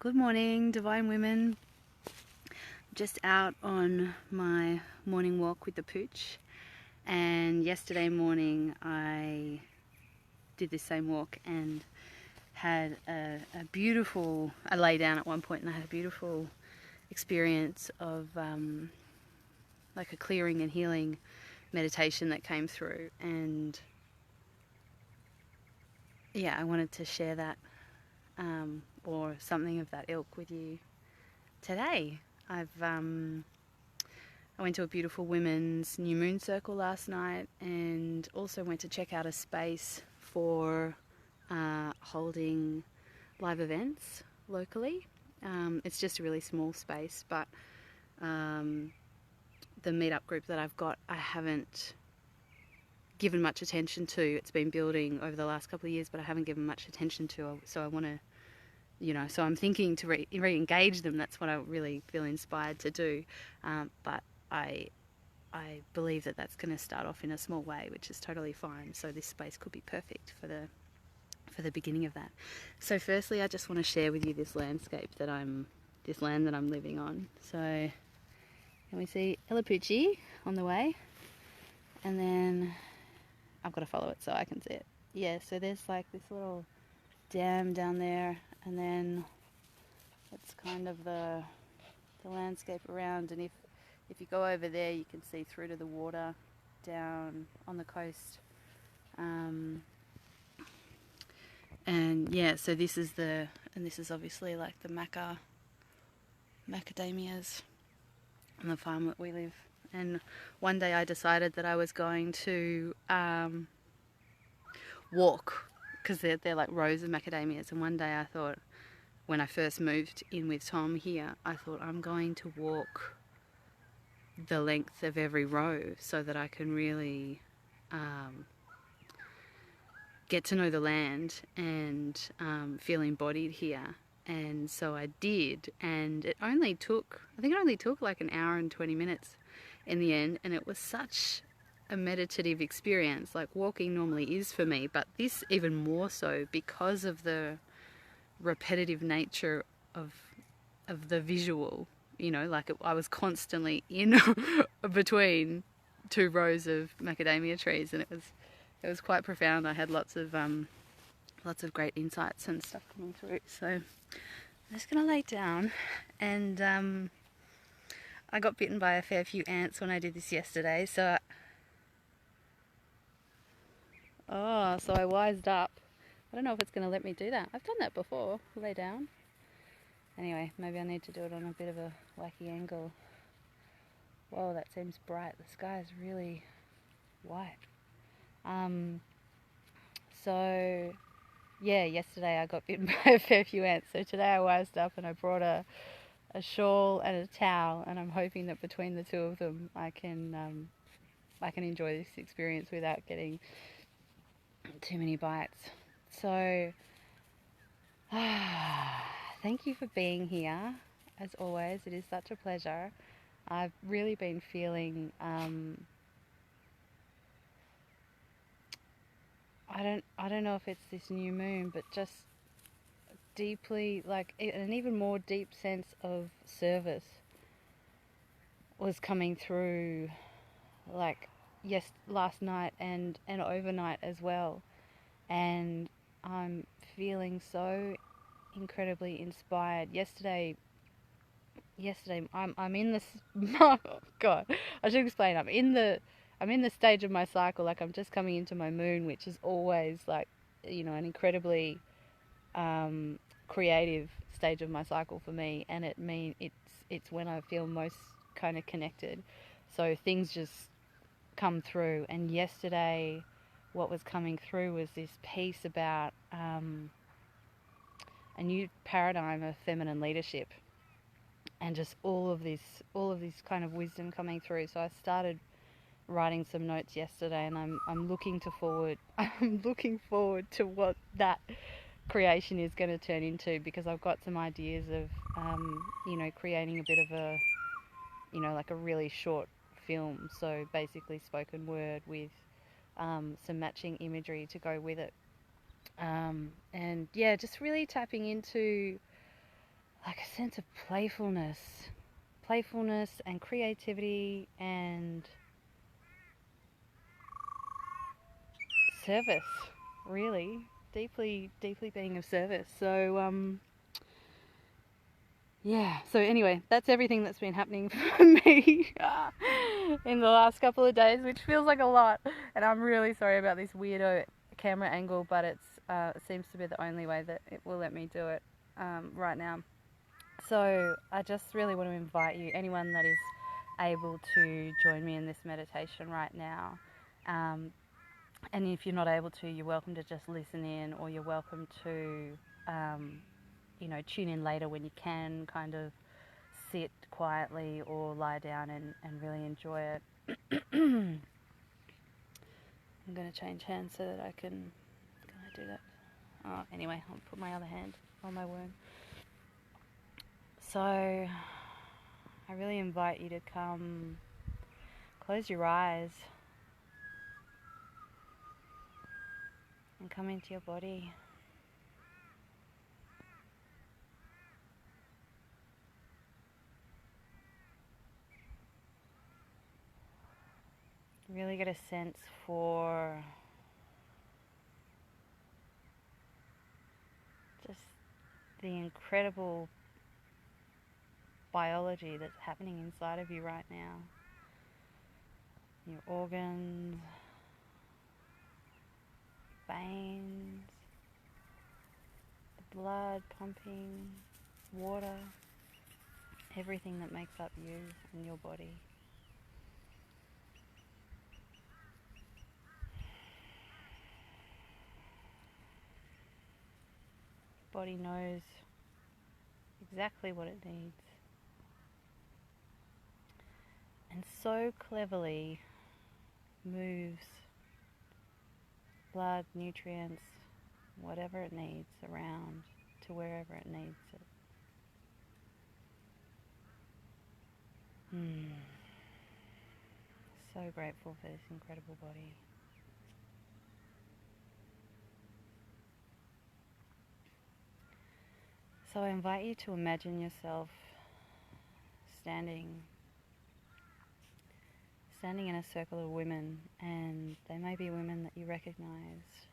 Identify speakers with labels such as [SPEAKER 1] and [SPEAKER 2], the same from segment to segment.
[SPEAKER 1] Good morning, Divine Women. Just out on my morning walk with the pooch, and yesterday morning I did this same walk and had a beautiful, I lay down at one point and I had a beautiful experience of like a clearing and healing meditation that came through, and yeah, I wanted to share that or something of that ilk with you today. I went to a beautiful women's new moon circle last night, and also went to check out a space for holding live events locally. It's just a really small space, but the meetup group that I've got, I haven't given much attention to. It's been building over the last couple of years, but I haven't given much attention to. So I want to, so I'm thinking to re-engage them. That's what I really feel inspired to do. But I believe that that's going to start off in a small way, which is totally fine. So this space could be perfect for the beginning of that. So firstly, I just want to share with you this land that I'm living on. So can we see Illapucci on the way? And then I've got to follow it so I can see it. Yeah, so there's like this little dam down there, and then it's kind of the landscape around, and if you go over there you can see through to the water down on the coast. And yeah, so this is obviously like the macadamias on the farm that we live. And one day I decided that I was going to walk, because they're like rows of macadamias, and one day I thought, when I first moved in with Tom here, I thought I'm going to walk the length of every row so that I can really get to know the land and feel embodied here. And so I did, and I think it only took like an hour and 20 minutes in the end, and it was such a meditative experience, like walking normally is for me, but this even more so because of the repetitive nature of the visual. I was constantly in between two rows of macadamia trees, and it was quite profound. I had lots of great insights and stuff coming through. So I'm just gonna lay down, and I got bitten by a fair few ants when I did this yesterday, so I wised up. I don't know if it's going to let me do that. I've done that before, lay down. Anyway, maybe I need to do it on a bit of a wacky angle. Whoa, that seems bright. The sky is really white. So yeah, yesterday I got bitten by a fair few ants. So today I wised up and I brought a shawl and a towel, and I'm hoping that between the two of them I can enjoy this experience without getting too many bites. So thank you for being here. As always, it is such a pleasure. I've really been feeling I don't know if it's this new moon, but just deeply, like an even more deep sense of service was coming through, like last night and overnight as well. And I'm feeling so incredibly inspired. Yesterday I'm in this oh god, I should explain. I'm in the stage of my cycle, like I'm just coming into my moon, which is always like, an incredibly creative stage of my cycle for me, and it's when I feel most kind of connected. So things just come through, and yesterday what was coming through was this piece about a new paradigm of feminine leadership, and just all of this kind of wisdom coming through. So I started writing some notes yesterday, and I'm looking forward to what that creation is going to turn into, because I've got some ideas of creating a bit of a like a really short film, so basically spoken word with some matching imagery to go with it, and yeah, just really tapping into like a sense of playfulness and creativity and service, really. Deeply being of service. So, yeah. So anyway, that's everything that's been happening for me in the last couple of days, which feels like a lot. And I'm really sorry about this weirdo camera angle, but it seems to be the only way that it will let me do it right now. So I just really want to invite you, anyone that is able to join me in this meditation right now. And if you're not able to, you're welcome to just listen in, or you're welcome to, tune in later when you can, kind of sit quietly or lie down and really enjoy it. I'm going to change hands so that can I do that? Oh, anyway, I'll put my other hand on my wound. So I really invite you to come, close your eyes and come into your body. Really get a sense for just the incredible biology that's happening inside of you right now. Your organs, veins, the blood pumping, water, everything that makes up you and your body. Body knows exactly what it needs, and so cleverly moves blood, nutrients, whatever it needs around to wherever it needs it. So grateful for this incredible body. So I invite you to imagine yourself standing in a circle of women, and they may be women that you recognize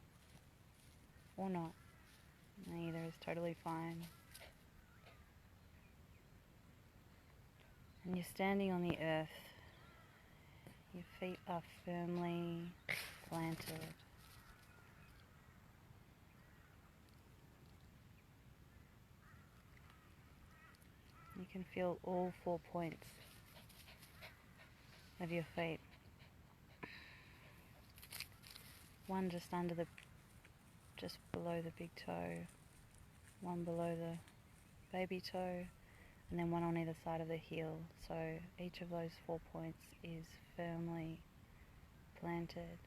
[SPEAKER 1] or not. Either is totally fine. And you're standing on the earth. Your feet are firmly planted. You can feel all 4 points of your feet. One just below the big toe, one below the baby toe, and then one on either side of the heel. So each of those 4 points is firmly planted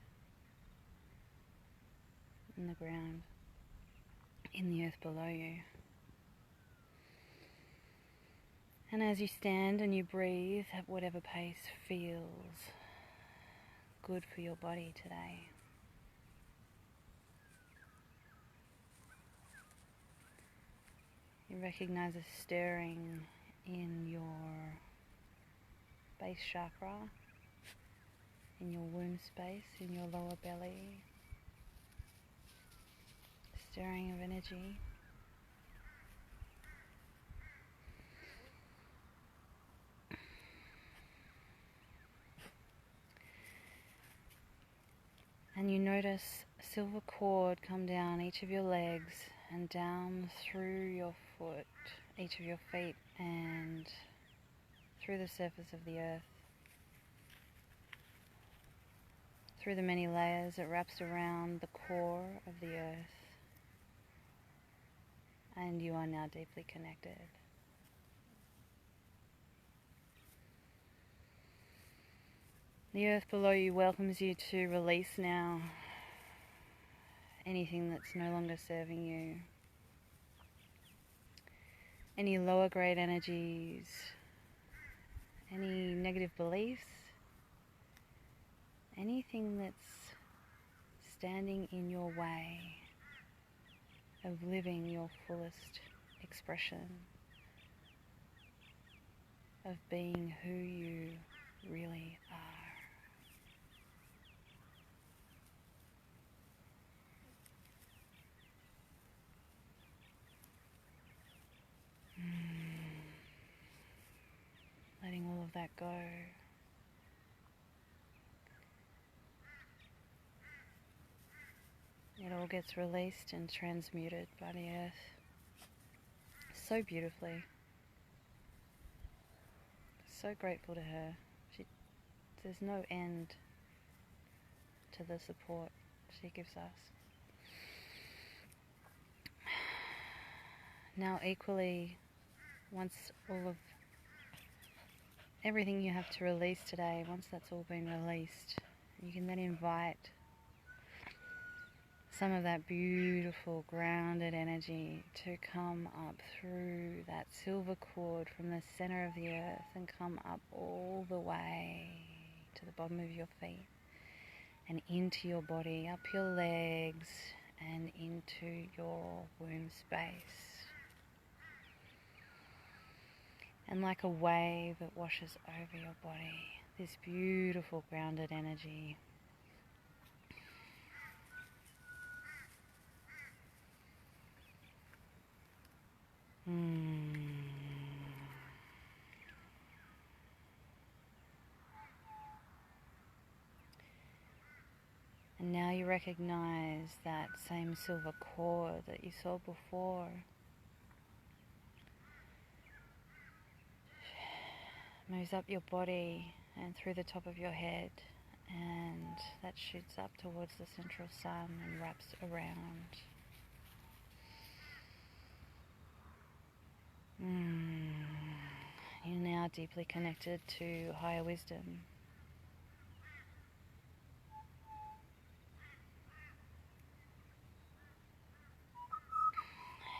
[SPEAKER 1] in the ground, in the earth below you. And as you stand and you breathe at whatever pace feels good for your body today, you recognize a stirring in your base chakra, in your womb space, in your lower belly, stirring of energy. And you notice a silver cord come down each of your legs and down through your foot, each of your feet, and through the surface of the earth. Through the many layers, it wraps around the core of the earth, and you are now deeply connected. The earth below you welcomes you to release now anything that's no longer serving you. Any lower grade energies, any negative beliefs, anything that's standing in your way of living your fullest expression of being who you really are. Letting all of that go. It all gets released and transmuted by the earth so beautifully. So grateful to her. There's no end to the support she gives us. Now equally, once all of everything you have to release today, once that's all been released, you can then invite some of that beautiful grounded energy to come up through that silver cord from the center of the earth and come up all the way to the bottom of your feet and into your body, up your legs and into your womb space. And like a wave, it washes over your body, this beautiful grounded energy. And now you recognize that same silver cord that you saw before. Moves up your body and through the top of your head, and that shoots up towards the central sun and wraps around. You're now deeply connected to higher wisdom.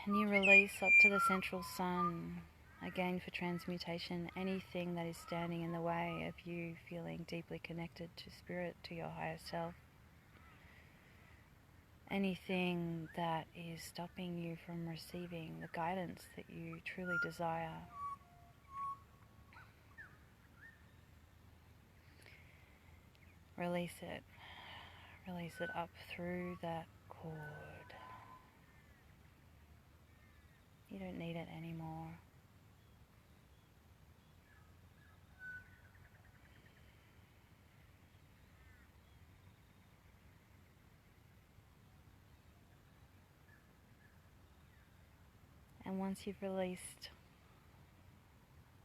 [SPEAKER 1] And you release up to the central sun, again for transmutation, anything that is standing in the way of you feeling deeply connected to spirit, to your higher self. Anything that is stopping you from receiving the guidance that you truly desire. Release it. Release it up through that cord. You don't need it anymore. And once you've released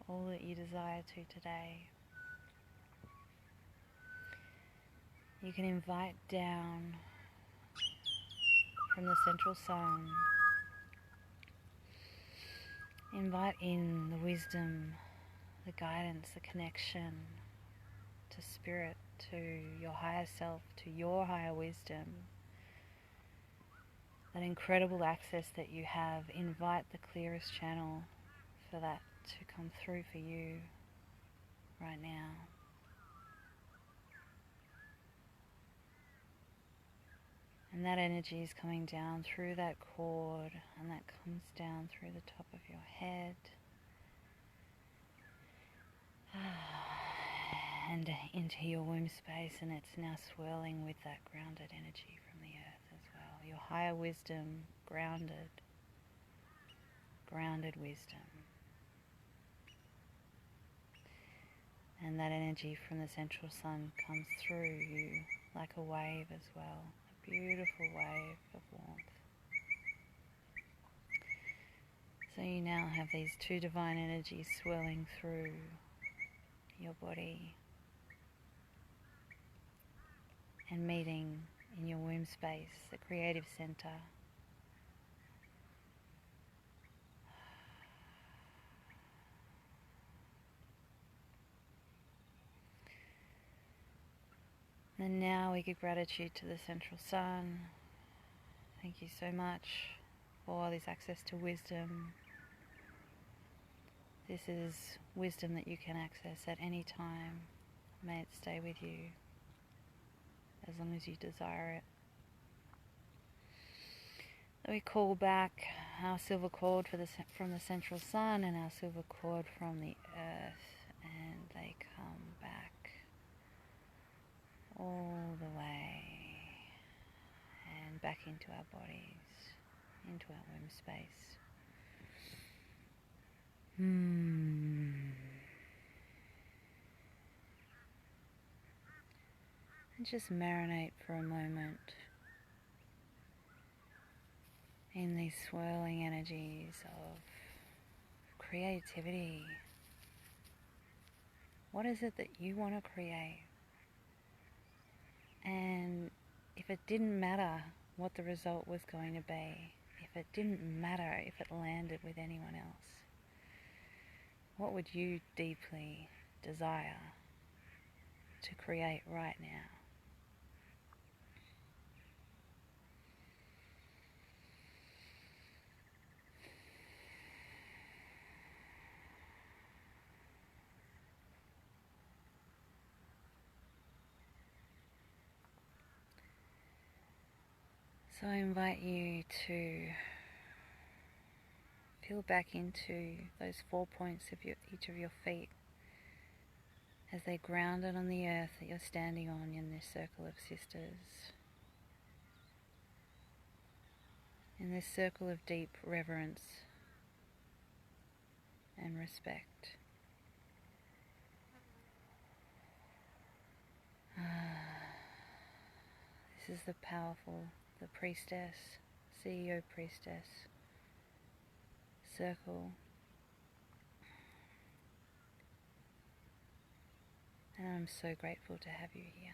[SPEAKER 1] all that you desire to today, you can invite down from the central sun, invite in the wisdom, the guidance, the connection to spirit, to your higher self, to your higher wisdom, that incredible access that you have. Invite the clearest channel for that to come through for you right now. And that energy is coming down through that cord, and that comes down through the top of your head and into your womb space, and it's now swirling with that grounded energy from the earth as well. Your higher wisdom, grounded wisdom. And that energy from the central sun comes through you like a wave as well, a beautiful wave of warmth. So you now have these two divine energies swirling through your body and meeting in your womb space, the creative center. And now we give gratitude to the central sun. Thank you so much for this access to wisdom. This is wisdom that you can access at any time. May it stay with you as long as you desire it. So we call back our silver cord from the central sun and our silver cord from the earth, and they come back all the way and back into our bodies, into our womb space. And just marinate for a moment in these swirling energies of creativity. What is it that you want to create? And if it didn't matter what the result was going to be, if it didn't matter if it landed with anyone else, what would you deeply desire to create right now? So I invite you to feel back into those 4 points of each of your feet as they're grounded on the earth that you're standing on in this circle of sisters. In this circle of deep reverence and respect. This is the powerful, the priestess, CEO priestess circle. And I'm so grateful to have you here.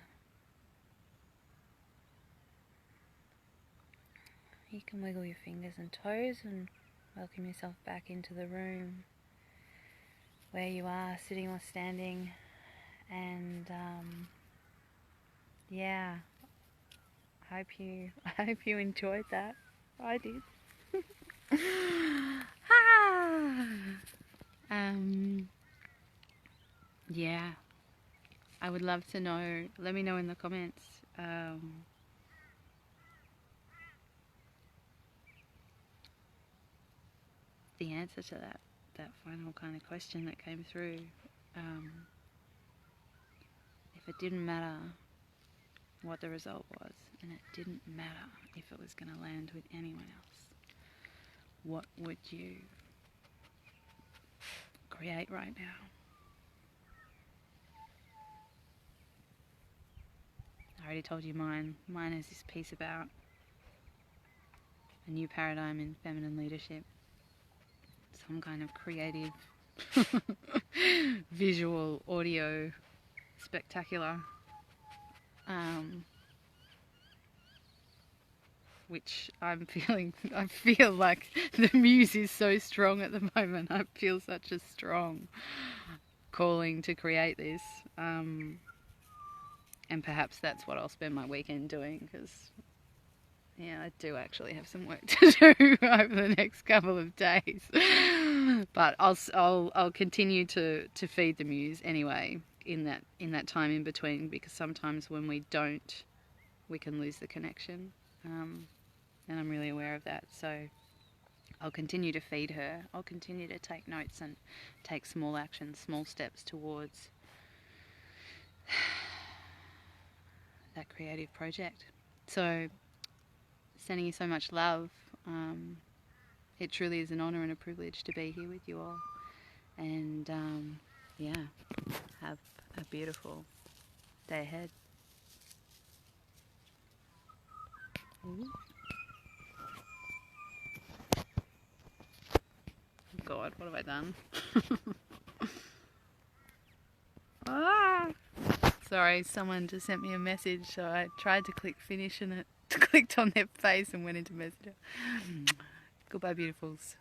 [SPEAKER 1] You can wiggle your fingers and toes and welcome yourself back into the room where you are, sitting or standing. And yeah, I hope you enjoyed that. I did. Yeah, I would love to know. Let me know in the comments. The answer to that final kind of question that came through. If it didn't matter what the result was, and it didn't matter if it was going to land with anyone else, what would you create right now? I already told you mine. Mine is this piece about a new paradigm in feminine leadership. Some kind of creative, visual, audio, spectacular, which I feel like the muse is so strong at the moment. I feel such a strong calling to create this. And perhaps that's what I'll spend my weekend doing, because yeah, I do actually have some work to do over the next couple of days. But I'll continue to feed the muse anyway in that time in between, because sometimes when we don't, we can lose the connection. And I'm really aware of that. So I'll continue to feed her. I'll continue to take notes and take small actions, small steps towards that creative project. So sending you so much love. It truly is an honour and a privilege to be here with you all. And yeah, have a beautiful day ahead. God, what have I done? Sorry, someone just sent me a message, so I tried to click finish and it clicked on their face and went into Messenger. Goodbye, beautifuls.